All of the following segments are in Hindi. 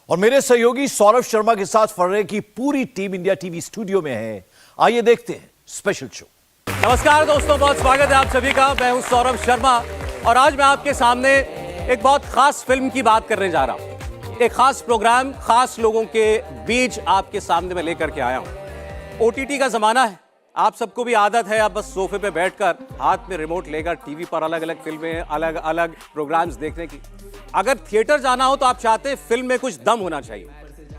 और मेरे सहयोगी सौरभ शर्मा के साथ फर्रे की पूरी टीम इंडिया टीवी स्टूडियो में है। आइए देखते हैं स्पेशल शो। नमस्कार दोस्तों, बहुत स्वागत है आप सभी का। मैं हूं सौरभ शर्मा और आज मैं आपके सामने एक बहुत खास फिल्म की बात करने जा रहा हूं। एक खास प्रोग्राम, खास लोगों के बीच आपके सामने मैं लेकर के आया हूं। ओटीटी का जमाना है, आप सबको भी आदत है आप बस सोफे पे बैठकर हाथ में रिमोट लेकर टीवी पर अलग अलग फिल्में, अलग अलग प्रोग्राम्स देखने की। अगर थिएटर जाना हो तो आप चाहते हैं फिल्म में कुछ दम होना चाहिए।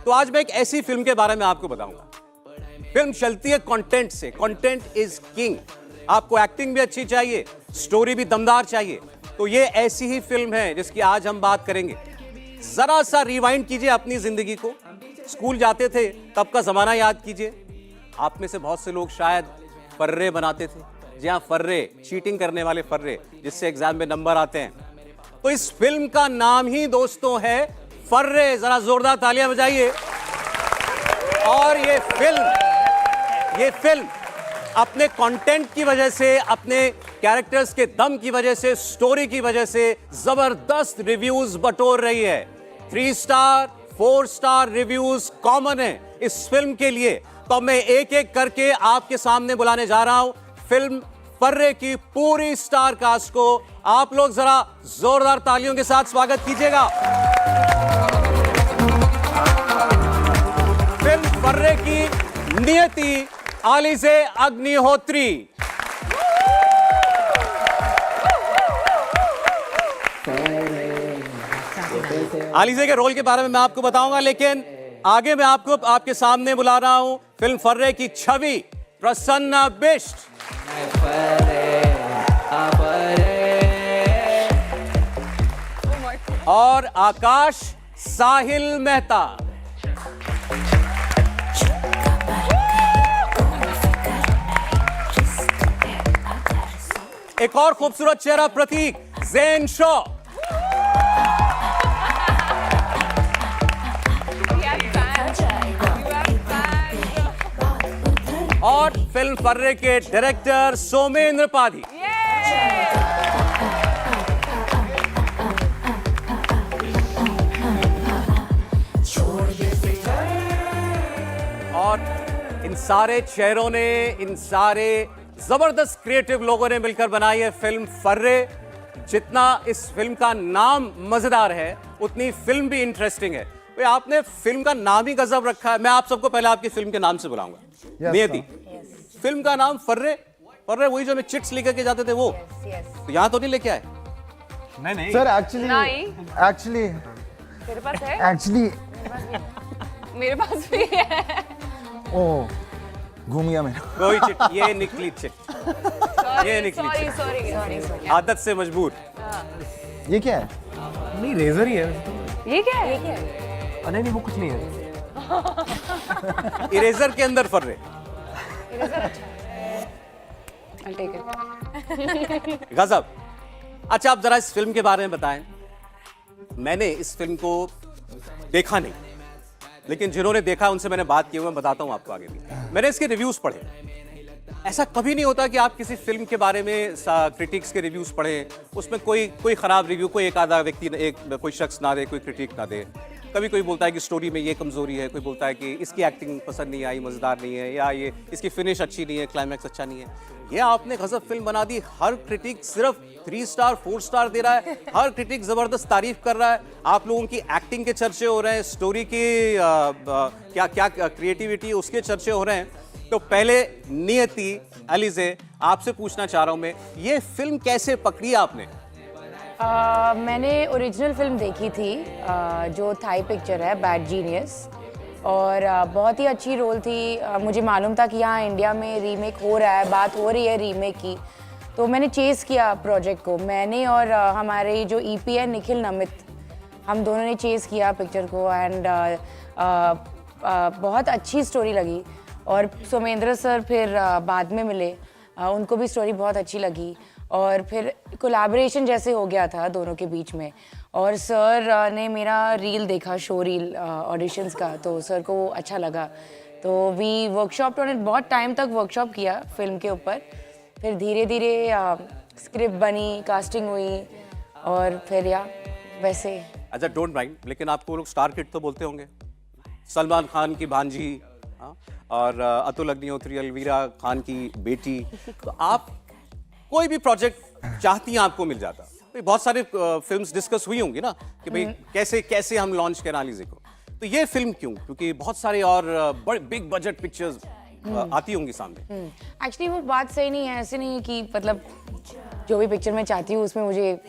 तो आज मैं एक ऐसी फिल्म के बारे में आपको बताऊंगा। फिल्म चलती है कंटेंट से। Content is king. आपको एक्टिंग भी अच्छी चाहिए, स्टोरी भी दमदार चाहिए। तो ये ऐसी ही फिल्म है जिसकी आज हम बात करेंगे। जरा सा रिवाइंड कीजिए अपनी जिंदगी को। स्कूल जाते थे तब का जमाना याद कीजिए। आप में से बहुत से लोग शायद फर्रे बनाते थे। जी हाँ, फर्रे, चीटिंग करने वाले फर्रे, जिससे एग्जाम में नंबर आते हैं। तो इस फिल्म का नाम ही दोस्तों है फर्रे। जरा जोरदार तालियां बजाइए। और ये फिल्म अपने कंटेंट की वजह से, अपने कैरेक्टर्स के दम की वजह से, स्टोरी की वजह से जबरदस्त रिव्यूज बटोर रही है। 3 स्टार 4 स्टार रिव्यूज कॉमन है इस फिल्म के लिए। तो मैं एक एक करके आपके सामने बुलाने जा रहा हूं फिल्म फर्रे की पूरी स्टार कास्ट को। आप लोग जरा जोरदार तालियों के साथ स्वागत कीजिएगा। फिल्म फर्रे की नियति आलिज़े अग्निहोत्री। आलिज़े के रोल के बारे में मैं आपको बताऊंगा, लेकिन आगे मैं आपको आपके सामने बुला रहा हूं फिल्म फर्रे की छवि प्रसन्ना बिष्ट और आकाश साहिल मेहता। एक और खूबसूरत चेहरा प्रतीक ज़ेन शॉ। और फिल्म फर्रे के डायरेक्टर सोमेंद्र पाधी। और इन सारे चेहरों ने, इन सारे जबरदस्त क्रिएटिव लोगों ने मिलकर बनाई है फिल्म फर्रे। जितना इस फिल्म का नाम मजेदार है उतनी फिल्म भी इंटरेस्टिंग है। भाई, आपने फिल्म का नाम ही गजब रखा है। मैं आप सबको पहले आपकी फिल्म के नाम से बुलाऊंगा। नियति, फिल्म का नाम फर्रे। फर्रे वही जो हमें चिट्स लेकर के जाते थे वो। तो यहाँ तो नहीं लेके आए? नहीं सर, एक्चुअली तेरे पास है? एक्चुअली मेरे पास भी है। ओह, घूम गया मेरा। कोई चिट, ये निकली चिट। ये निकली चिट। सॉरी। आदत से मजबूर। ये क्या है? नहीं, रेजर ही है। ये क्या है? नहीं, वो कुछ नहीं है। इरेजर के अंदर फर्रे। इरेजर अच्छा है। I'll take it. गजब। अच्छा, आप जरा इस फिल्म के बारे में बताएं। मैंने इस फिल्म को देखा नहीं, लेकिन जिन्होंने देखा उनसे मैंने बात की, मैं बताता हूं आपको आगे भी। मैंने इसके रिव्यूज पढ़े। ऐसा कभी नहीं होता कि आप किसी फिल्म के बारे में क्रिटिक्स के रिव्यूज पढ़ें, उसमें कोई खराब रिव्यू, कोई एक आधा व्यक्ति, कोई शख्स ना दे, कोई क्रिटिक ना दे। कभी कोई बोलता है कि स्टोरी में ये कमजोरी है, कोई बोलता है कि इसकी एक्टिंग पसंद नहीं आई, मजेदार नहीं है, या ये इसकी फिनिश अच्छी नहीं है, क्लाइमैक्स अच्छा नहीं है। ये आपने गजब फिल्म बना दी। हर क्रिटिक सिर्फ 3 स्टार 4 स्टार दे रहा है। हर क्रिटिक जबरदस्त तारीफ कर रहा है। आप लोगों की एक्टिंग के चर्चे हो रहे हैं, स्टोरी की क्या क्या क्रिएटिविटी उसके चर्चे हो रहे हैं। तो पहले नियति, आलिज़े, आपसे पूछना चाह रहा हूं मैं, ये फिल्म कैसे पकड़ी आपने? मैंने ओरिजिनल फिल्म देखी थी, जो थाई पिक्चर है बैड जीनियस, और बहुत ही अच्छी रोल थी। मुझे मालूम था कि यहाँ इंडिया में रीमेक हो रहा है, बात हो रही है रीमेक की। तो मैंने चेस किया प्रोजेक्ट को। मैंने और हमारे जो ईपी है निखिल नमित, हम दोनों ने चेस किया पिक्चर को। एंड बहुत अच्छी स्टोरी लगी। और सोमेंद्र सर फिर बाद में मिले, उनको भी स्टोरी बहुत अच्छी लगी। और फिर कोलैबोरेशन जैसे हो गया था दोनों के बीच में। और सर ने मेरा रील देखा, शो रील ऑडिशंस का, तो सर को अच्छा लगा। तो वी वर्कशॉप ऑन इट, बहुत टाइम तक वर्कशॉप किया फिल्म के ऊपर। फिर धीरे धीरे स्क्रिप्ट बनी, कास्टिंग हुई, और फिर वैसे अच्छा, डोंट माइंड, लेकिन आपको लोग स्टार किड तो बोलते होंगे। सलमान खान की भांजी, हाँ, और अतुल अग्निहोत्री, अलवीरा खान की बेटी। तो आप कोई भी प्रोजेक्ट चाहती हैं आपको मिल जाता। तो बहुत सारे फिल्म्स डिस्कस हुई होंगी ना कि भाई कैसे कैसे हम लॉन्च करें एनालिसिस को। तो ये फिल्म क्यों? क्योंकि बहुत सारे और बड़े बिग बजट पिक्चर्स आती होंगी सामने। एक्चुअली वो बात सही नहीं है, ऐसे नहीं कि मतलब जो भी पिक्चर मैं चाहती हूँ उसमें मुझे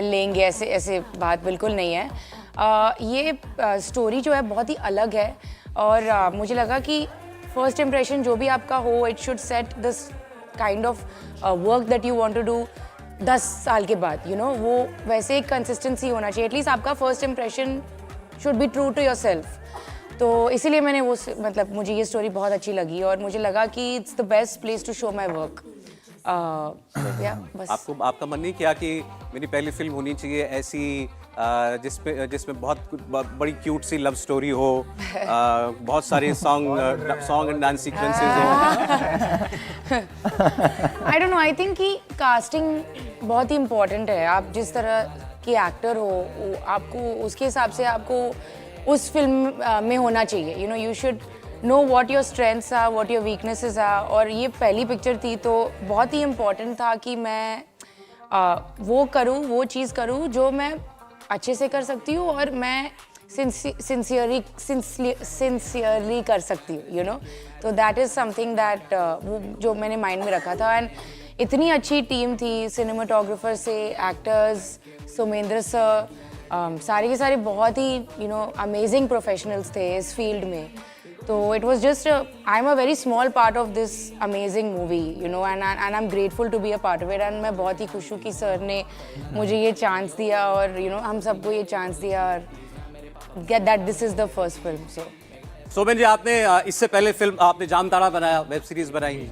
लेंगे, ऐसे ऐसे बात बिल्कुल नहीं है। ये स्टोरी जो है बहुत ही अलग है और मुझे लगा कि फर्स्ट इम्प्रेशन जो भी आपका हो, it should set this kind of work that you want to do 10 साल के बाद, यू नो, वो वैसे एक कंसिस्टेंसी होना चाहिए। एटलीस्ट आपका first impression should be true to your self. तो इसीलिए मैंने वो मतलब मुझे ये स्टोरी बहुत अच्छी लगी और मुझे लगा कि it's the best place to show my work. बस आपको आपका मन नहीं किया कि मेरी पहली फिल्म होनी चाहिए ऐसी जिसमें बहुत बड़ी क्यूट सी लव स्टोरी हो, बहुत सारे सॉन्ग एंड डांस सीक्वेंसेस हो? I don't know, I think कि कास्टिंग बहुत ही इम्पोर्टेंट है। आप जिस तरह के एक्टर हो आपको उसके हिसाब से आपको उस फिल्म में होना चाहिए। You know, you should know what your strengths are, what your weaknesses are. और ये पहली पिक्चर थी तो बहुत ही इम्पोर्टेंट था कि मैं वो करूँ, वो चीज़ करूँ जो मैं अच्छे से कर सकती हूँ और मैं सिंसियरली कर सकती हूँ, यू नो। तो दैट इज़ समथिंग दैट वो जो मैंने माइंड में रखा था। एंड इतनी अच्छी टीम थी, सिनेमाटोग्राफर से एक्टर्स, सुमेंद्र सर, सारे के सारे बहुत ही यू नो अमेजिंग प्रोफेशनल्स थे इस फील्ड में। तो it was just I am a very small part of this amazing movie, you know, and I am grateful to be a part of it. And मैं बहुत ही खुश हूँ कि सर ने मुझे ये चांस दिया और यू नो हम सबको ये चांस दिया और get that this is the first film. So Somen ji, आपने इससे पहले फिल्म आपने जामताड़ा बनाया, वेब सीरीज बनाई,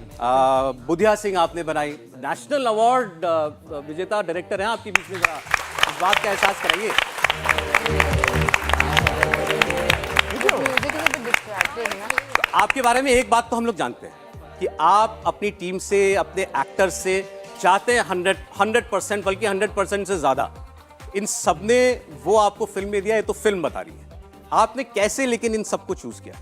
बुधिया सिंह आपने बनाई, नेशनल अवार्ड विजेता डायरेक्टर हैं आपके बीच में। जरा इस बात का एहसास कराइए। तो आपके बारे में एक बात तो हम लोग जानते हैं कि आप अपनी टीम से, अपने एक्टर से चाहते हैं 100%, बल्कि 100% से ज्यादा। इन सब ने वो आपको फिल्म में दिया, ये तो फिल्म बता रही है। आपने कैसे लेकिन इन सबको चूज किया?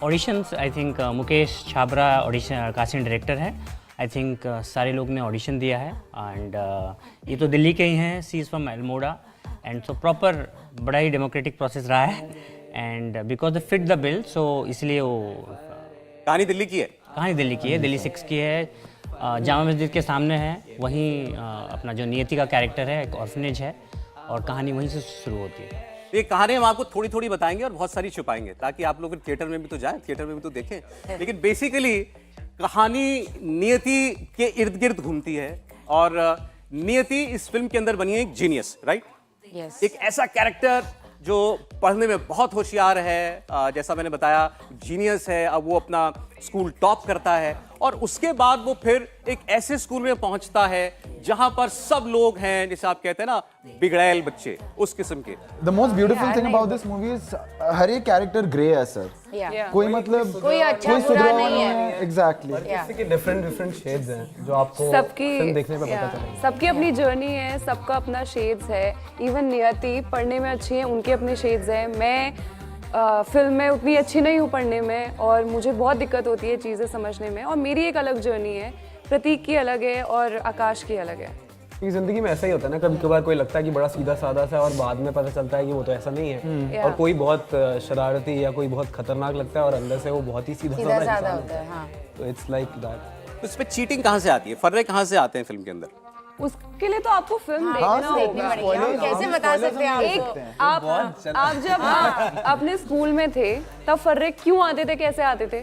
Auditions, I think Mukesh Chhabra audition casting director है। आई थिंक सारे लोग ने ऑडिशन दिया है एंड ये तो दिल्ली के ही हैं, she is from Almora, and so proper बड़ा ही डेमोक्रेटिक प्रोसेस रहा है and because the fit the bill, so इसलिए वो कहानी दिल्ली की है। कहानी दिल्ली की है, दिल्ली 6 की है, जामा मस्जिद के सामने है। वहीं अपना जो नियति का कैरेक्टर है, एक ऑर्फनेज है और कहानी वहीं से शुरू होती है। ये कहानी हम आपको थोड़ी थोड़ी बताएंगे और बहुत सारी छुपाएंगे ताकि आप लोग थिएटर में भी तो जाएं, थिएटर में भी तो देखें। लेकिन बेसिकली कहानी नियति के इर्द गिर्द घूमती है और नियति इस फिल्म के अंदर बनी है एक जीनियस, राइट? यस, एक ऐसा कैरेक्टर जो पढ़ने में बहुत होशियार है, जैसा मैंने बताया जीनियस है। अब वो अपना स्कूल टॉप करता है और उसके बाद वो फिर एक ऐसे स्कूल में पहुंचता है जहां पर सब लोग हैं, जैसे आप कहते हैं ना, बिगड़ैल बच्चे, उस किस्म के। The most beautiful thing about this movie is हर एक कैरेक्टर ग्रे है सर। कोई मतलब कोई अच्छा कोई बुरा सुधरा हुआ नहीं है। एग्जैक्टली। जैसे कि डिफरेंट शेड्स हैं जो आपको सबकी फिल्म देखने पे पता चलेगा। सबकी अपनी जर्नी है, सबका अपना शेड्स है। इवन नियति पढ़ने में अच्छी है, उनके अपने शेड्स हैं। मैं फिल्म में उतनी अच्छी नहीं हूँ पढ़ने में और मुझे बहुत दिक्कत होती है चीज़ें समझने में, और मेरी एक अलग जर्नी है, प्रतीक की अलग है और आकाश की अलग है। ये जिंदगी में ऐसा ही होता है ना, कभी कभार कोई लगता है कि बड़ा सीधा साधा सा और बाद में पता चलता है कि वो तो ऐसा नहीं है। और कोई बहुत शरारती या कोई बहुत खतरनाक लगता है और अंदर से वो बहुत ही सीधा सीधा साधा साधा इंसान होता है। हाँ, तो इट्स लाइक दैट। तो इसमें चीटिंग कहाँ से आती है, फर्रे कहाँ से आते हैं फिल्म के अंदर? उसके लिए तो आपको फिल्म देखना देखनी होगा। पड़ेगी। हम कैसे बता सकते हैं आपको? आप जब अपने स्कूल में थे तब फर्रे क्यों आते थे, कैसे आते थे?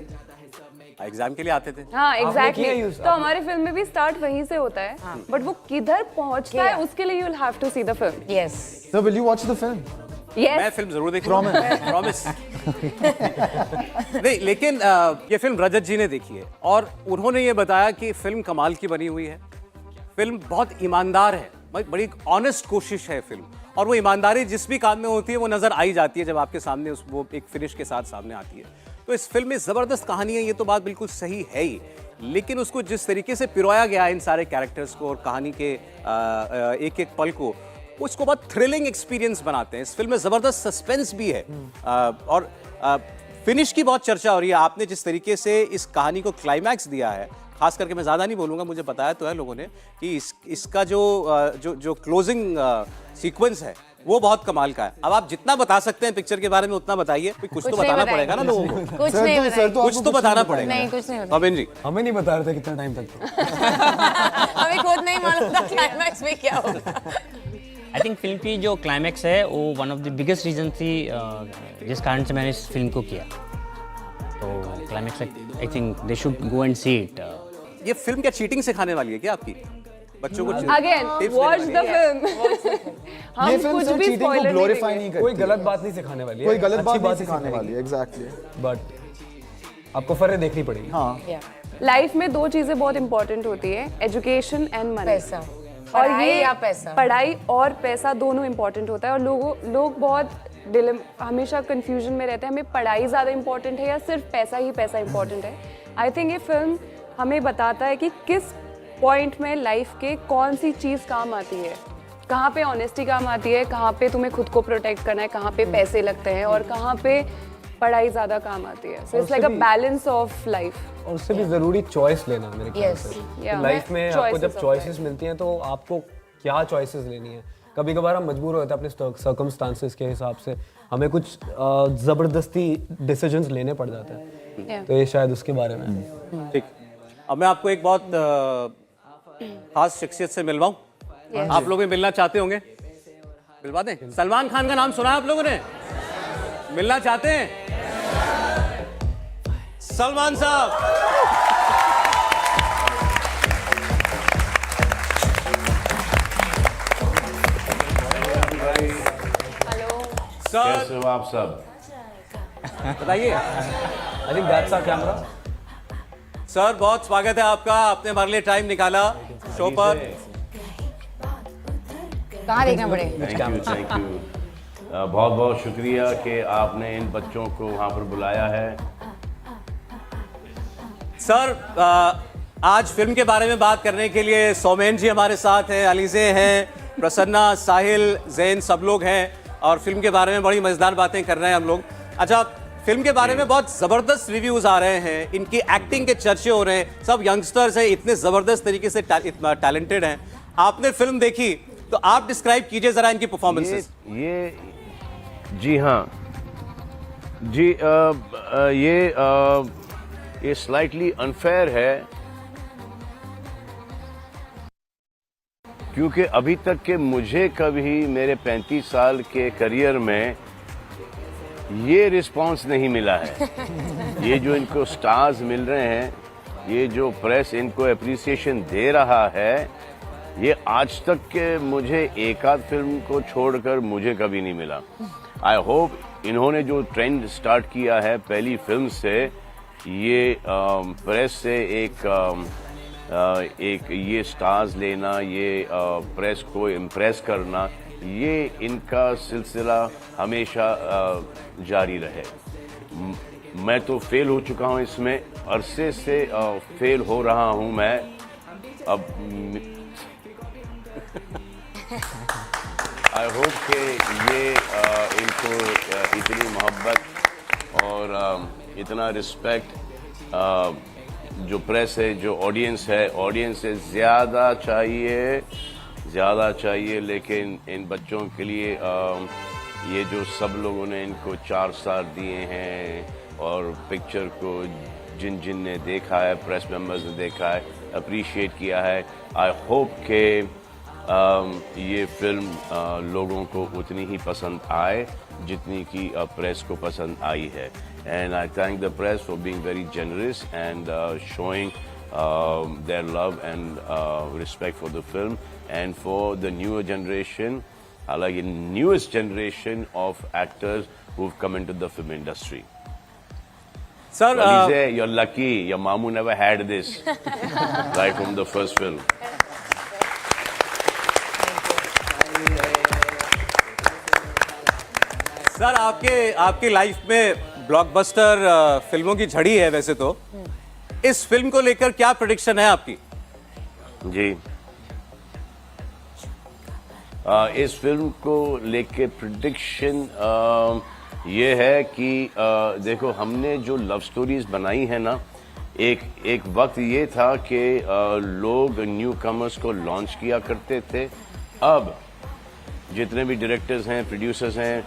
एग्जाम के लिए आते थे। हाँ, किया एग्जैक्टली। use तो हमारी फिल्म में भी स्टार्ट वहीं से होता है, बट वो किधर पहुंचता है उसके लिए you will have to see the film. Yes, So will you watch the film? मैं फिल्म जरूर देखूंगा, प्रॉमिस। नहीं, लेकिन ये फिल्म रजत जी ने देखी है और उन्होंने ये बताया कि फिल्म कमाल की बनी हुई है, फिल्म बहुत ईमानदार है, बड़ी ऑनेस्ट कोशिश है फिल्म, और वो ईमानदारी जिस भी काम में होती है वो नजर आई जाती है जब आपके सामने वो एक फिनिश के साथ सामने आती है। तो इस फिल्म में जबरदस्त कहानी है, ये तो बात बिल्कुल सही है ही, लेकिन उसको जिस तरीके से पिरोया गया इन सारे कैरेक्टर्स को और कहानी के एक एक पल को, वो इसको बहुत थ्रिलिंग एक्सपीरियंस बनाते हैं। इस फिल्म में ज़बरदस्त सस्पेंस भी है और फिनिश की बहुत चर्चा हो रही है। आपने जिस तरीके से इस कहानी को क्लाइमैक्स दिया है, खास करके मैं ज़्यादा नहीं बोलूँगा, मुझे बताया तो है लोगों ने कि इसका जो क्लोजिंग सीक्वेंस है वो बहुत कमाल का है। अब आप जितना बता सकते हैं पिक्चर के बारे में उतना बताइए, कुछ तो बताना पड़ेगा ना लोगों को। कुछ नहीं बताएंगे। कुछ तो बताना पड़ेगा। नहीं, कुछ नहीं बताएंगे। अमिन जी, हमें नहीं बता रहे थे कितना टाइम तक। हमें खुद नहीं मालूम था क्लाइमैक्स में क्या होगा। आई थिंक फिल्म की जो क्लाइमैक्स है वो one of the biggest reason थी जिस कारण से मैंने इस फिल्म को किया। तो climax I think they should go and see it. ये फिल्म क्या चीटिंग सिखाने वाली है क्या आपकी बच्चों को? अगेन tips वॉच देने द वाली है? फिल्म। हम ये फिल्म कुछ सिर्फ भी चीटिंग को स्पॉइलर ग्लोरीफाई नहीं नहीं देंगे। करती, कोई गलत बात नहीं सिखाने वाली है, कोई गलत बात अच्छी नहीं ही सिखाने वाली है। एग्जैक्टली। बट आपको फर्क देखनी पड़ेगी। हाँ, लाइफ में दो चीजें बहुत इंपॉर्टेंट होती है, एजुकेशन एंड मनी। पैसा। और पढ़ाई ये या पैसा। पढ़ाई और पैसा दोनों इंपॉर्टेंट होता है। और लोग बहुत हमेशा कंफ्यूजन में रहते हैं, हमें पढ़ाई ज़्यादा इंपॉर्टेंट है या सिर्फ पैसा ही पैसा इंपॉर्टेंट है। आई थिंक ये फिल्म हमें बताता है कि किस पॉइंट में लाइफ के कौन सी चीज़ काम आती है, कहाँ पे ऑनेस्टी काम आती है, कहाँ पे तुम्हें खुद को प्रोटेक्ट करना है, कहाँ पे पैसे लगते हैं और कहाँ पे पढ़ाई ज़्यादा काम आती है। So it's like a balance of life. और उससे भी ज़रूरी चॉइस लेना मेरे ख्याल Yes. से। लाइफ में आपको जब चॉइसेस मिलती हैं तो आपको क्या चॉइसेस लेनी है। कभी कभार हम मजबूर होते हैं अपने सर्कमस्टांसेस के हिसाब से, हमें कुछ ज़बरदस्ती डिसीजंस लेने पड़ जाते हैं। तो ये शायद उसके बारे में है। ठीक, अब मैं आपको एक बहुत खास शख्सियत से मिलवाऊं। आप लोग भी मिलना चाहते होंगे, मिलवा दें। सलमान खान का नाम सुना है आप लोगों ने? मिलना चाहते हैं सलमान साहब? सर कैसे हो आप सब? बताइए। I think that's our camera. Sir बहुत स्वागत है आपका, आपने हमारे लिए टाइम निकाला शो पर। कहाँ देखना पड़ेगा? Thank you. बहुत बहुत शुक्रिया कि आपने इन बच्चों को वहाँ पर बुलाया है। सर आज फिल्म के बारे में बात करने के लिए सौमेन जी हमारे साथ हैं, अलीज़े हैं, प्रसन्ना, साहिल, जैन, सब लोग हैं और फिल्म के बारे में बड़ी मज़ेदार बातें कर रहे हैं हम लोग। अच्छा, फिल्म के बारे में बहुत ज़बरदस्त रिव्यूज़ आ रहे हैं, इनकी एक्टिंग के चर्चे हो रहे हैं, सब यंगस्टर्स हैं, इतने ज़बरदस्त तरीके से टैलेंटेड हैं। आपने फिल्म देखी तो आप डिस्क्राइब कीजिए ज़रा इनकी परफॉर्मेंसेस। ये जी हाँ जी ये स्लाइटली अनफेयर है क्योंकि अभी तक के मुझे कभी मेरे 35 साल के करियर में ये रिस्पांस नहीं मिला है। ये जो इनको स्टार्स मिल रहे हैं, ये जो प्रेस इनको अप्रिसिएशन दे रहा है, ये आज तक के मुझे एक आध फिल्म को छोड़कर मुझे कभी नहीं मिला। आई होप इन्होंने जो ट्रेंड स्टार्ट किया है पहली फिल्म से, ये प्रेस से एक ये स्टार्स लेना, ये प्रेस को इम्प्रेस करना, ये इनका सिलसिला हमेशा जारी रहे। मैं तो फेल हो चुका हूँ इसमें, अरसे से फेल हो रहा हूँ मैं। अब आई होप कि ये इनको इतनी मोहब्बत और इतना रिस्पेक्ट जो प्रेस है, जो ऑडियंस से ज़्यादा चाहिए। लेकिन इन बच्चों के लिए ये जो सब लोगों ने इनको 4 स्टार दिए हैं और पिक्चर को जिन ने देखा है, प्रेस मेंबर्स ने देखा है, अप्रिशिएट किया है, आई होप के ये फिल्म लोगों को उतनी ही पसंद आए जितनी की प्रेस को पसंद आई है। And I thank the press for being very generous and showing their love and respect for the film and for the newer generation, like the newest generation of actors who've come into the film industry. Sir, Alize, you're lucky. Your mamu never had this right from the first film. Sir आपकी लाइफ में ब्लॉकबस्टर फिल्मों की झड़ी है वैसे तो, इस फिल्म को लेकर क्या प्रेडिक्शन है आपकी? जी इस फिल्म को लेके प्रिडिक्शन ये है कि देखो हमने जो लव स्टोरीज बनाई है ना, एक वक्त ये था कि लोग न्यू कमर्स को लॉन्च किया करते थे। अब जितने भी डायरेक्टर्स हैं, प्रोड्यूसर्स हैं,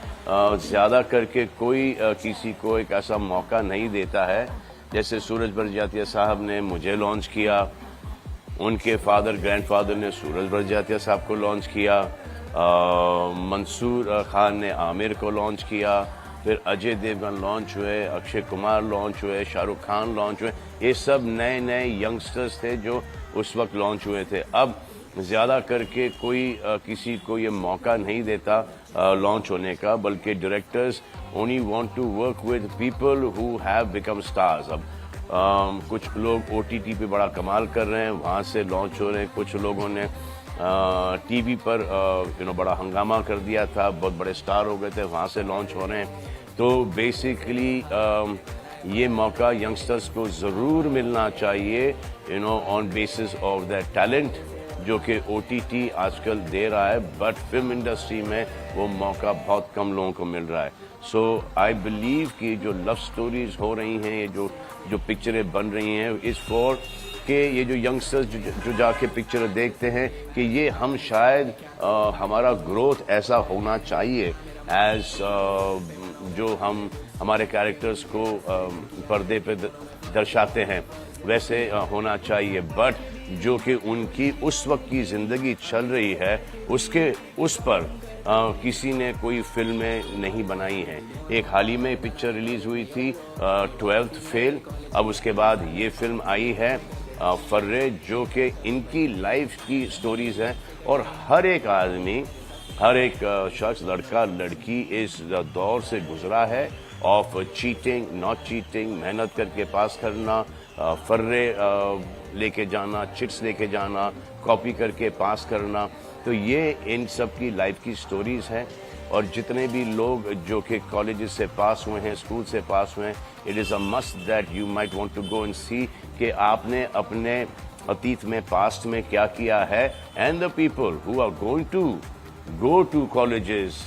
ज़्यादा करके कोई किसी को एक ऐसा मौका नहीं देता है। जैसे सूरज बरजातिया साहब ने मुझे लॉन्च किया, उनके फादर ग्रैंडफादर ने सूरज बरजातिया साहब को लॉन्च किया, मंसूर खान ने आमिर को लॉन्च किया, फिर अजय देवगन लॉन्च हुए, अक्षय कुमार लॉन्च हुए, शाहरुख खान लॉन्च हुए। ये सब नए नए यंगस्टर्स थे जो उस वक्त लॉन्च हुए थे। अब ज़्यादा करके कोई किसी को ये मौका नहीं देता लॉन्च होने का, बल्कि directors only want to work with people who have become stars. अब कुछ लोग OTT पे बड़ा कमाल कर रहे हैं, वहाँ से लॉन्च हो रहे हैं। कुछ लोगों ने टीवी पर बड़ा हंगामा कर दिया था, बहुत बड़े स्टार हो गए थे, वहाँ से लॉन्च हो रहे हैं। तो बेसिकली ये मौका यंगस्टर्स को ज़रूर मिलना चाहिए, on basis of the talent जो कि OTT आजकल दे रहा है, बट फिल्म इंडस्ट्री में वो मौका बहुत कम लोगों को मिल रहा है। सो आई बिलीव कि जो लव स्टोरीज हो रही हैं, ये जो पिक्चरें बन रही हैं, इस फॉर कि ये जो यंगस्टर्स जो जाके पिक्चर देखते हैं कि ये हम शायद हमारा ग्रोथ ऐसा होना चाहिए एज जो हम हमारे कैरेक्टर्स को पर्दे पे दर्शाते हैं वैसे होना चाहिए। बट जो कि उनकी उस वक्त की ज़िंदगी चल रही है उस पर किसी ने कोई फिल्में नहीं बनाई हैं। एक हाल ही में पिक्चर रिलीज़ हुई थी 12th फेल, अब उसके बाद ये फिल्म आई है फर्रे, जो कि इनकी लाइफ की स्टोरीज़ हैं। और हर एक आदमी, हर एक शख्स, लड़का लड़की इस दौर से गुजरा है ऑफ चीटिंग, नॉट चीटिंग, मेहनत करके पास करना, फर्रे लेके जाना, चिट्स लेके जाना, कॉपी करके पास करना। तो ये इन सब की लाइफ की स्टोरीज़ हैं। और जितने भी लोग जो कि कॉलेजेस से पास हुए हैं, स्कूल से पास हुए हैं, it is a must that you might want to go and see कि आपने अपने अतीत में, पास्ट में क्या किया है। And the people who are going to go to colleges,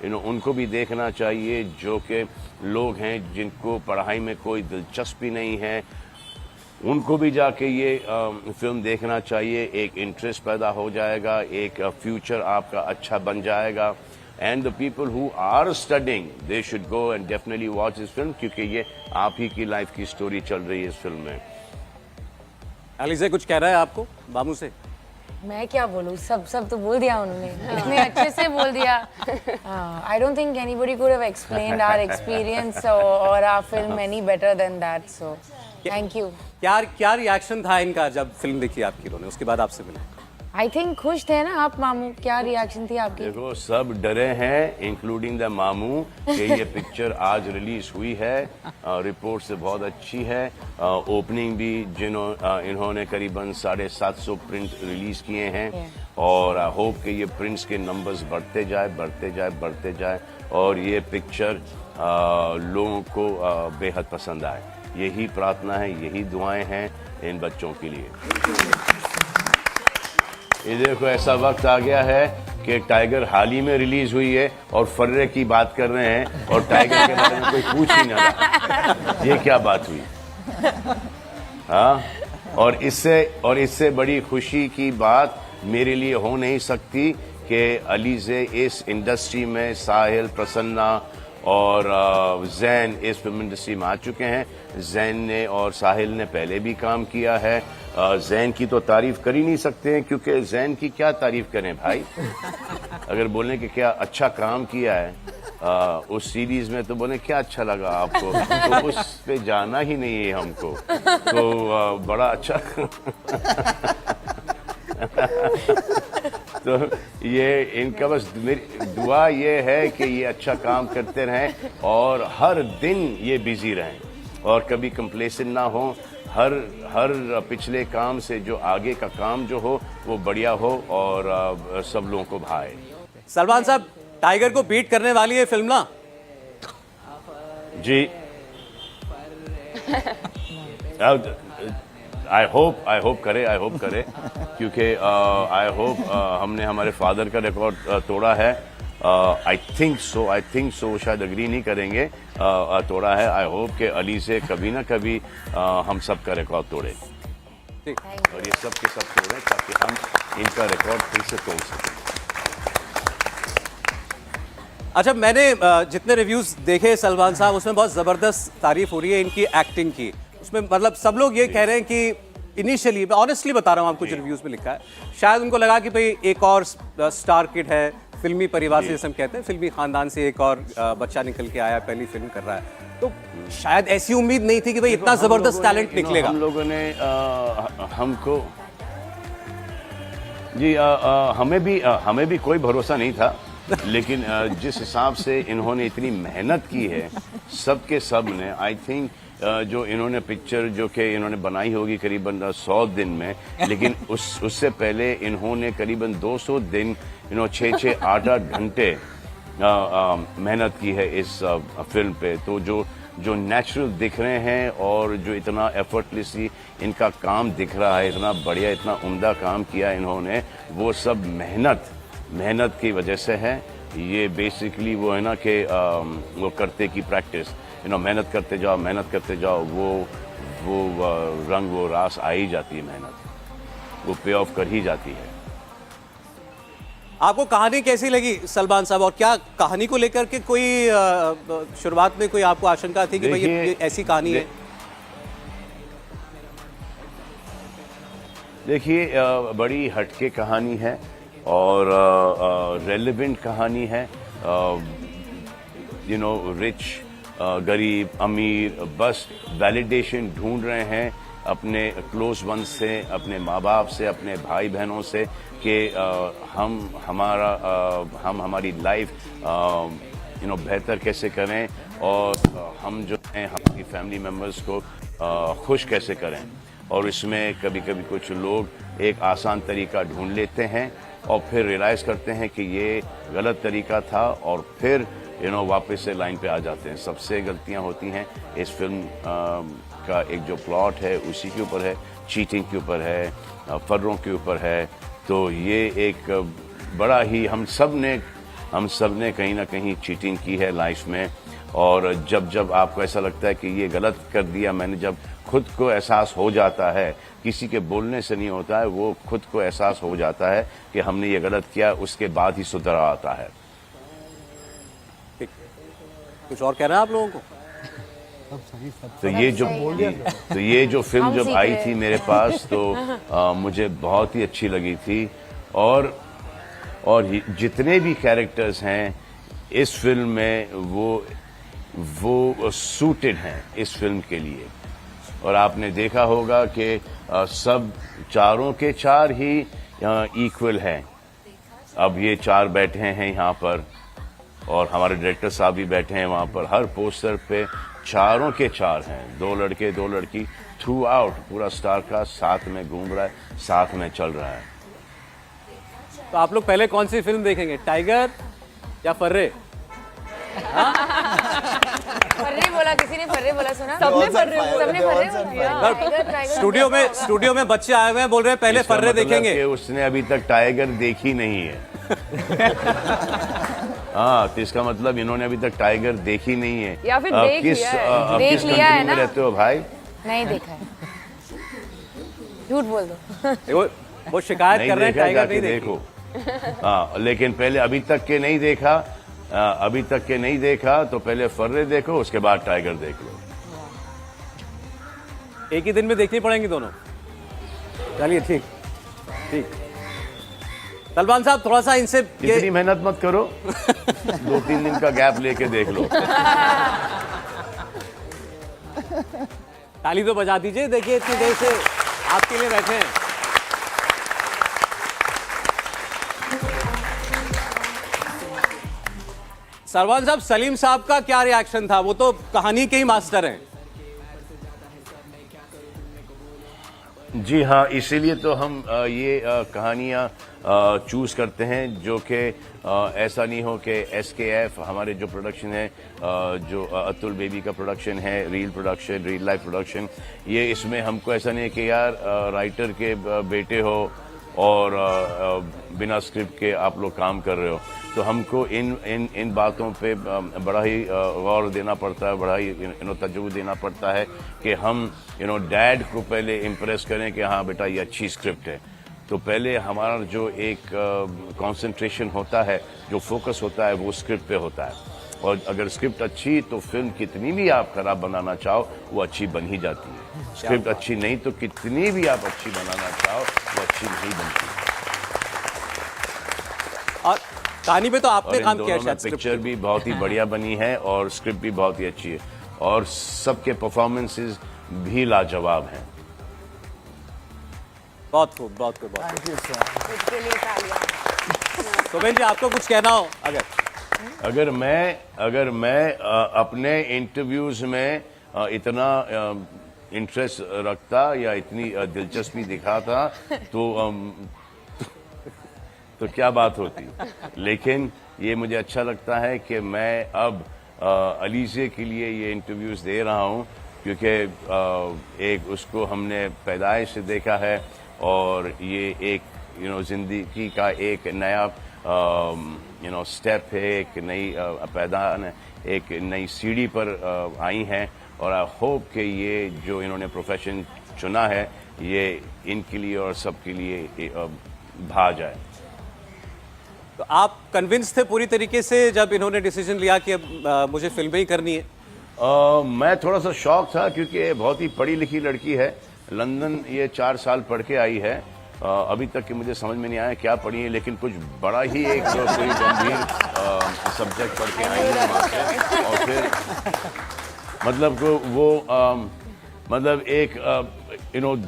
उनको भी देखना चाहिए, जो कि लोग हैं जिनको पढ़ाई में कोई दिलचस्पी नहीं है, उनको भी जाके ये फिल्म देखना चाहिए। एक इंटरेस्ट पैदा हो जाएगा, एक फ्यूचर आपका अच्छा बन जाएगा। And the people who are studying, they should go and definitely watch this film, क्योंकि ये आप ही की लाइफ की स्टोरी चल रही है इस फिल्म में। एलिज़ा कुछ कह रहा है आपको बामू से? मैं क्या बोलूँ, सब तो बोल दिया उन्होंने, इतने अच्छे से बोल दिया। I don't think anybody could have explained our experience और our film any better than that, so thank you. क्या रिएक्शन था इनका जब फिल्म देखी आपकी इन्होंने, उसके बाद आपसे मिले? आई थिंक खुश थे ना आप मामू, क्या रिएक्शन थी आपकी? देखो सब डरे हैं इंक्लूडिंग द मामू कि ये पिक्चर आज रिलीज हुई है। रिपोर्ट से बहुत अच्छी है। ओपनिंग भी इन्होंने करीबन 750 प्रिंट रिलीज किए हैं। और आई होप कि ये प्रिंट्स के नंबर्स बढ़ते जाए और ये पिक्चर लोगों को बेहद पसंद आए। यही प्रार्थना है, यही दुआएं हैं इन बच्चों के लिए। ये देखो ऐसा वक्त आ गया है कि टाइगर हाल ही में रिलीज हुई है और फर्रे की बात कर रहे हैं और टाइगर के बारे में कोई पूछ ही ना रहा। ये क्या बात हुई? हाँ, और इससे बड़ी खुशी की बात मेरे लिए हो नहीं सकती कि अलीज़े इस इंडस्ट्री में, साहिल, प्रसन्ना और जैन इस फिल्म इंडस्ट्री में आ चुके हैं। जैन ने और साहिल ने पहले भी काम किया है। जैन की तो तारीफ कर ही नहीं सकते हैं, क्योंकि जैन की क्या तारीफ करें भाई। अगर बोलें कि क्या अच्छा काम किया है उस सीरीज में, तो बोले क्या अच्छा लगा आपको, तो उस पे जाना ही नहीं है हमको। तो बड़ा अच्छा तो ये इनका बस दुआ ये है कि ये अच्छा काम करते रहें और हर दिन ये बिजी रहें और कभी कंप्लेसेंट ना हो। हर पिछले काम से जो आगे का काम जो हो वो बढ़िया हो और सब लोगों को भाए। सलमान साहब, टाइगर को बीट करने वाली है फिल्म ना? जी। आई होप करे क्योंकि आई होप हमने हमारे फादर का रिकॉर्ड तोड़ा है। आई थिंक सो शायद अग्री नहीं करेंगे, तोड़ा है। आई होप कि अली से कभी ना कभी हम सब का रिकॉर्ड तोड़े और ये सब के सब तोड़े ताकि हम इनका रिकॉर्ड फिर से तोड़ सकें। अच्छा, मैंने जितने रिव्यूज देखे सलमान साहब, उसमें बहुत ज़बरदस्त तारीफ हो रही है इनकी एक्टिंग की। उसमें मतलब सब लोग ये कह रहे हैं कि इनिशियली, मैं ऑनेस्टली बता रहा हूँ आपको, जो रिव्यूज में लिखा है, शायद उनको लगा कि भाई एक और स्टार किड है, फिल्मी परिवार से जैसे हम कहते हैं, फिल्मी खानदान से एक और बच्चा निकल के आया, पहली फिल्म कर रहा है, तो शायद ऐसी उम्मीद नहीं थी कि भाई इतना जबरदस्त टैलेंट निकलेगा। हम लोगों ने हमको जी हमें भी कोई भरोसा नहीं था, लेकिन जिस हिसाब से इन्होंने इतनी मेहनत की है सबके सब ने, आई थिंक जो इन्होंने पिक्चर जो कि इन्होंने बनाई होगी करीबन 100 दिन में, लेकिन उससे पहले इन्होंने करीबन 200 दिन 6-6, 8-8 घंटे मेहनत की है इस फिल्म पे। तो जो नेचुरल दिख रहे हैं और जो इतना एफर्टलेसली इनका काम दिख रहा है, इतना बढ़िया, इतना उम्दा काम किया इन्होंने, वो सब मेहनत की वजह से है। ये बेसिकली वो है ना कि वो करते की प्रैक्टिस, मेहनत करते जाओ, वो रंग, वो रास आ ही जाती है, मेहनत वो पे ऑफ कर ही जाती है। आपको कहानी कैसी लगी सलमान साहब, और क्या कहानी को लेकर के कोई शुरुआत में कोई आपको आशंका थी कि भाई ये ऐसी कहानी है? देखिए, बड़ी हटके कहानी है और रेलेवेंट कहानी है। रिच, गरीब, अमीर बस वैलिडेशन ढूंढ रहे हैं अपने क्लोज वन से, अपने माँ बाप से, अपने भाई बहनों से कि हम हमारी लाइफ बेहतर कैसे करें और हम जो हैं हमारी फैमिली मेम्बर्स को खुश कैसे करें। और इसमें कभी कभी कुछ लोग एक आसान तरीका ढूंढ लेते हैं और फिर रियलाइज़ करते हैं कि ये गलत तरीका था और फिर वापस से लाइन पे आ जाते हैं। सबसे गलतियां होती हैं। इस फिल्म का एक जो प्लॉट है उसी के ऊपर है, चीटिंग के ऊपर है, फर्रों के ऊपर है। तो ये एक बड़ा ही हम सब ने कहीं ना कहीं चीटिंग की है लाइफ में। और जब आपको ऐसा लगता है कि ये गलत कर दिया मैंने, जब खुद को एहसास हो जाता है, किसी के बोलने से नहीं होता है, वो खुद को एहसास हो जाता है कि हमने ये गलत किया, उसके बाद ही सुधर आता है। कुछ और कहना है आप लोगों को? तो ये जो फिल्म जब आई थी मेरे पास तो मुझे बहुत ही अच्छी लगी थी। और जितने भी कैरेक्टर्स हैं इस फिल्म में वो सूटेड हैं इस फिल्म के लिए। और आपने देखा होगा कि सब चारों के चार ही इक्वल हैं। अब ये चार बैठे हैं यहाँ पर और हमारे डायरेक्टर साहब भी बैठे हैं वहाँ पर। हर पोस्टर पे चारों के चार हैं, 2 लड़के 2 लड़की, थ्रू आउट पूरा स्टार का साथ में घूम रहा है, साथ में चल रहा है। तो आप लोग पहले कौन सी फिल्म देखेंगे, टाइगर या फर्रे? फर्रे बोला किसी ने, फर्रे बोला, सुना सबने फर्रे बोला। स्टूडियो में बच्चे आए हुए हैं, बोल रहे हैं पहले फर्रे देखेंगे। उसने अभी तक टाइगर देखी नहीं है। हाँ, तो इसका मतलब इन्होंने अभी तक टाइगर देखी नहीं है। या फिर देख लिया है ना? रहते हो भाई? नहीं देखा है, झूठ बोल दो। वो शिकायत कर रहे हैं टाइगर नहीं देखो। हाँ, लेकिन पहले अभी तक के नहीं देखा तो पहले फर्रे देखो, उसके बाद टाइगर देख लो। एक ही दिन में देखनी पड़ेंगी दोनों। चलिए ठीक। सलमान साहब थोड़ा सा इनसे इतनी मेहनत मत करो। 2-3 दिन का गैप लेके देख लो। ताली तो बजा दीजिए, देखिए इतनी देर से आपके लिए बैठे हैं। सलमान साहब, सलीम साहब का क्या रिएक्शन था? वो तो कहानी के ही मास्टर हैं। जी हाँ, इसीलिए तो हम ये कहानियाँ चूज़ करते हैं जो कि ऐसा नहीं हो कि SKF हमारे जो प्रोडक्शन है, जो अतुल बेबी का प्रोडक्शन है, रियल लाइफ प्रोडक्शन, ये इसमें हमको ऐसा नहीं है कि यार राइटर के बेटे हो और बिना स्क्रिप्ट के आप लोग काम कर रहे हो। तो हमको इन बातों पे बड़ा ही गौर देना पड़ता है, बड़ा ही तजुर्बा देना पड़ता है कि हम डैड को पहले इम्प्रेस करें कि हाँ बेटा ये अच्छी स्क्रिप्ट है। तो पहले हमारा जो एक कंसंट्रेशन होता है, जो फोकस होता है, वो स्क्रिप्ट पे होता है। और अगर स्क्रिप्ट अच्छी तो फिल्म कितनी भी आप खराब बनाना चाहो वो अच्छी बन ही जाती है। स्क्रिप्ट अच्छी नहीं तो कितनी भी आप अच्छी बनाना चाहो वो अच्छी नहीं बनती। और कहानी पे तो आपने काम किया शायद। पिक्चर भी बहुत ही बढ़िया बनी है और स्क्रिप्ट भी बहुत ही अच्छी है और सबके परफॉर्मेंसेस भी लाजवाब हैं। बहुत खूब, बहुत खूब, बहुत खूब। तो बहन जी आपको कुछ कहना हो अगर मैं अपने इंटरव्यूज में इतना इंटरेस्ट रखता या इतनी दिलचस्पी दिखाता तो क्या बात होती। लेकिन ये मुझे अच्छा लगता है कि मैं अब अलीज़े के लिए ये इंटरव्यूज दे रहा हूँ क्योंकि एक उसको हमने पैदाइश से देखा है और ये एक ज़िंदगी का एक नया स्टेप है, एक नई पैदान, एक नई सीढ़ी पर आई हैं और आई होप कि ये जो इन्होंने प्रोफेशन चुना है ये इनके लिए और सबके लिए भा जाए। तो आप कन्विंस थे पूरी तरीके से जब इन्होंने डिसीजन लिया कि अब मुझे फिल्में ही करनी है? मैं थोड़ा सा शॉक था क्योंकि बहुत ही पढ़ी लिखी लड़की है, लंदन ये 4 साल पढ़ के आई है। अभी तक कि मुझे समझ में नहीं आया क्या पढ़ी है, लेकिन कुछ बड़ा ही एक कोई गंभीर सब्जेक्ट पढ़ के आई है वहाँ से। और फिर मतलब वो मतलब एक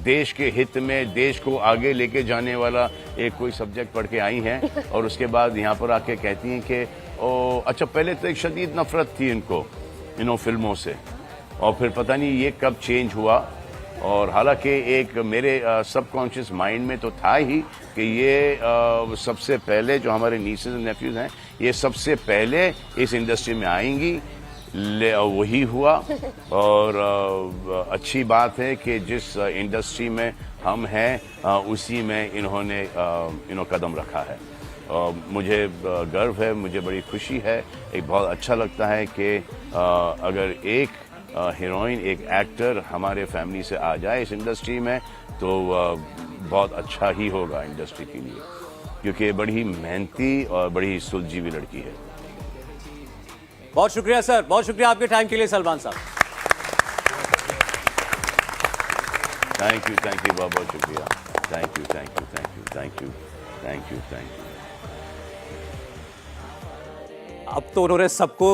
देश के हित में देश को आगे लेके जाने वाला एक कोई सब्जेक्ट पढ़ के आई हैं और उसके बाद यहाँ पर आके कहती हैं कि अच्छा पहले तो एक शदीद नफरत थी इनको फिल्मों से और फिर पता नहीं ये कब चेंज हुआ। और हालांकि एक मेरे सबकॉन्शियस माइंड में तो था ही कि ये सबसे पहले जो हमारे नीसेस एंड नेफ्यूज हैं ये सबसे पहले इस इंडस्ट्री में आएंगी, वही हुआ। और अच्छी बात है कि जिस इंडस्ट्री में हम हैं उसी में इन्होंने कदम रखा है। मुझे गर्व है, मुझे बड़ी खुशी है, एक बहुत अच्छा लगता है कि अगर एक हीरोइन, एक एक्टर हमारे फैमिली से आ जाए इस इंडस्ट्री में तो बहुत अच्छा ही होगा इंडस्ट्री के लिए, क्योंकि बड़ी मेहनती और बड़ी सुलझी हुई लड़की है। बहुत शुक्रिया सर, बहुत शुक्रिया आपके टाइम के लिए सलमान साहब। थैंक यू बहुत बहुत शुक्रिया। Thank you. अब तो उन्होंने सबको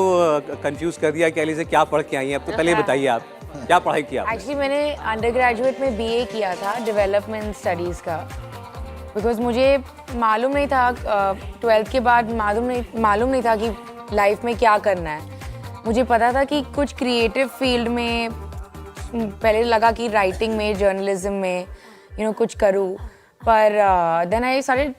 कंफ्यूज कर दिया कि अलीज़े क्या पढ़ के आई हैं। अब तो पहले बताइए आप क्या पढ़ाई किया? एक्चुअली मैंने अंडर ग्रेजुएट में BA किया था डेवलपमेंट स्टडीज़ का, बिकॉज मुझे मालूम नहीं था 12th के बाद मालूम नहीं था कि लाइफ में क्या करना है। मुझे पता था कि कुछ क्रिएटिव फील्ड में, पहले लगा कि राइटिंग में, जर्नलिज्म में कुछ करूँ, पर देन आई स्टार्टेड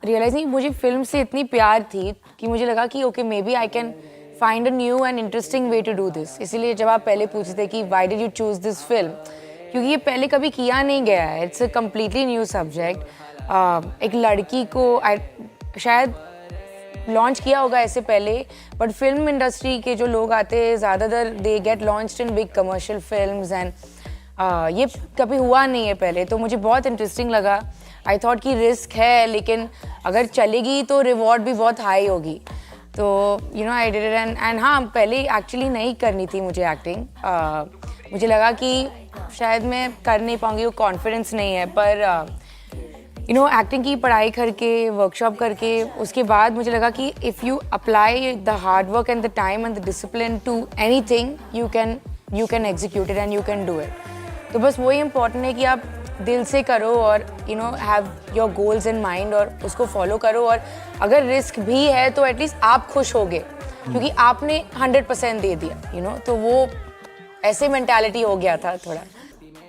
रियलाइजिंग मुझे फिल्म से इतनी प्यार थी कि मुझे लगा कि okay maybe I can find a new and interesting way to do this. इसीलिए जब आप पहले पूछते थे कि why did you choose this film, क्योंकि ये पहले कभी किया नहीं गया है, it's a completely new subject. एक लड़की को शायद लॉन्च किया होगा ऐसे पहले, बट फिल्म इंडस्ट्री के जो लोग आते हैं ज़्यादातर they get launched in big commercial films and ये कभी हुआ नहीं है पहले। तो मुझे बहुत इंटरेस्टिंग लगा। आई थॉट कि रिस्क है लेकिन अगर चलेगी तो रिवॉर्ड भी बहुत हाई होगी। तो आई डिड इट एंड हाँ, पहले एक्चुअली नहीं करनी थी मुझे एक्टिंग। मुझे लगा कि शायद मैं कर नहीं पाऊँगी, वो कॉन्फिडेंस नहीं है, पर एक्टिंग की पढ़ाई करके, वर्कशॉप करके, उसके बाद मुझे लगा कि if you apply the hard work and the time and the discipline to anything, you can execute it and you can do it. तो बस वही इम्पॉर्टेंट है कि आप दिल से करो और have your goals in mind और उसको फॉलो करो। और अगर रिस्क भी है तो एटलीस्ट आप खुश होगे क्योंकि आपने 100% दे दिया, तो वो ऐसे मेंटालिटी हो गया था थोड़ा।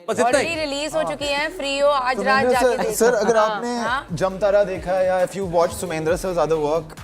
बस इतना ही। ऑलरेडी रिलीज हो चुकी है, फ्री हो आज रात जाके देखो। सर अगर हाँ, आपने हाँ। जमतारा देखा है या if you watch Sumendra sir's other work,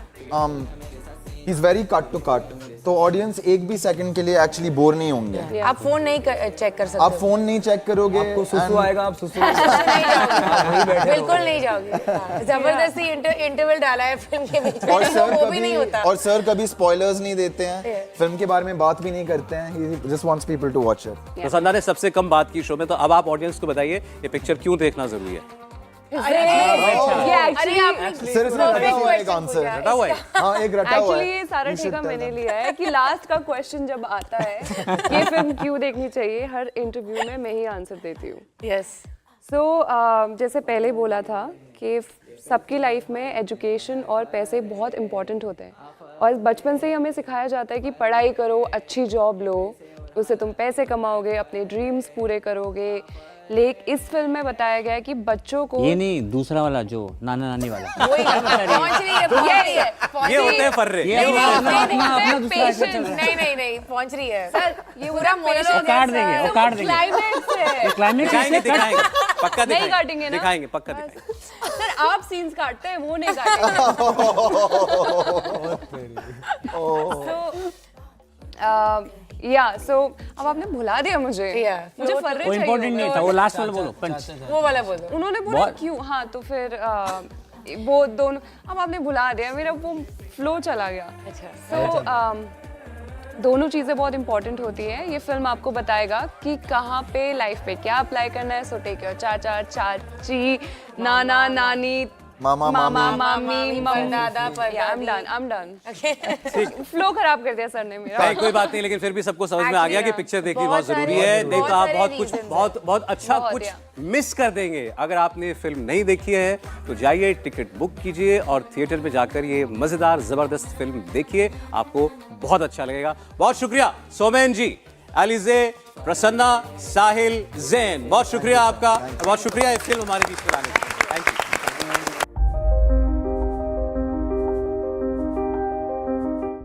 he is very cut to cut, तो ऑडियंस एक भी सेकंड के लिए एक्चुअली बोर नहीं होंगे। आप फोन नहीं चेक कर सकते आप फोन नहीं चेक करोगे, आपको सुसु आएगा, आप सुसु नहीं जाओगे, बिल्कुल नहीं जाओगे। हाँ, जबरदस्ती इंटरवल डाला है फिल्म के बीच में, और तो सर वो भी नहीं होता। और सर कभी स्पॉयलर्स नहीं देते हैं, फिल्म के बारे में बात भी नहीं करते हैं, he just wants people to watch it. Prasanna ने सबसे कम बात की शो में, तो अब आप ऑडियंस को बताइए ये पिक्चर क्यों देखना जरूरी है। अरे आपने सर इसमें रटा हुआ है एक आंसर, रटा हुआ है। हाँ एक रटा हुआ एक्चुअली है। ये सारा ठेका मैंने लिया है कि लास्ट का क्वेश्चन जब आता है ये फिल्म क्यों देखनी चाहिए, हर इंटरव्यू में मैं ही आंसर देती हूँ। यस सो जैसे पहले बोला था कि सबकी लाइफ में एजुकेशन और पैसे बहुत इंपॉर्टेंट होते हैं और बचपन से ही हमें सिखाया जाता है कि पढ़ाई करो, अच्छी जॉब लो, उससे तुम पैसे कमाओगे, अपने ड्रीम्स पूरे करोगे। लेकिन इस फिल्म में बताया गया है कि बच्चों को ये नहीं, दूसरा वाला जो नाना नानी वाला। वही पहुंच रही है, पहुंच रही है, पहुंच ये रही होते हैं फर्रे। ये नहीं, अपना नहीं, अपना नहीं, दूसरा patient, चल रहा है। नहीं पहुंच रही है सर ये पूरा मोनोलॉग वो काट देंगे, वो काट देंगे। क्लाइमेक्स है। क्लाइमेक्स दिखाएंगे दिखाएंगे, पक्का नहीं दिखाएंगे, काटेंगे ना? दिखाएंगे पक्का दिखाएंगे। सर आप सीन्स काटते हैं, वो नहीं काटेंगे। सो अब आपने भुला दिया मुझे। मुझे फर्रे वो चाहिए इम्पोर्टेंट नहीं था, वो लास्ट वाला बोलो, पंच। वो वाला बोल दो। उन्होंने बोला क्यों, हाँ तो फिर वो दोनों अब आपने भुला दिया, मेरा वो फ्लो चला गया। सो दोनों चीज़ें बहुत इंपॉर्टेंट होती हैं। ये फिल्म आपको बताएगा कि कहाँ पे लाइफ पे क्या अप्लाई करना है। सो टेक योर चाचा चाची, नाना नानी, मामा मामी, परदादा, I'm done. फ्लो खराब कर दिया सर ने मेरा। नहीं कोई बात नहीं, लेकिन फिर भी सबको समझ में आ गया कि पिक्चर देखनी बहुत जरूरी है, नहीं तो आप बहुत अच्छा कुछ मिस कर देंगे। अगर आपने फिल्म नहीं देखी है तो जाइए, टिकट बुक कीजिए और थिएटर में जाकर ये मजेदार जबरदस्त फिल्म देखिए, आपको बहुत अच्छा लगेगा। बहुत शुक्रिया सोमेन जी, एलिजे, प्रसन्ना, साहिल, जैन, बहुत शुक्रिया आपका, बहुत शुक्रिया ये फिल्म हमारे बीच में लाने के लिए।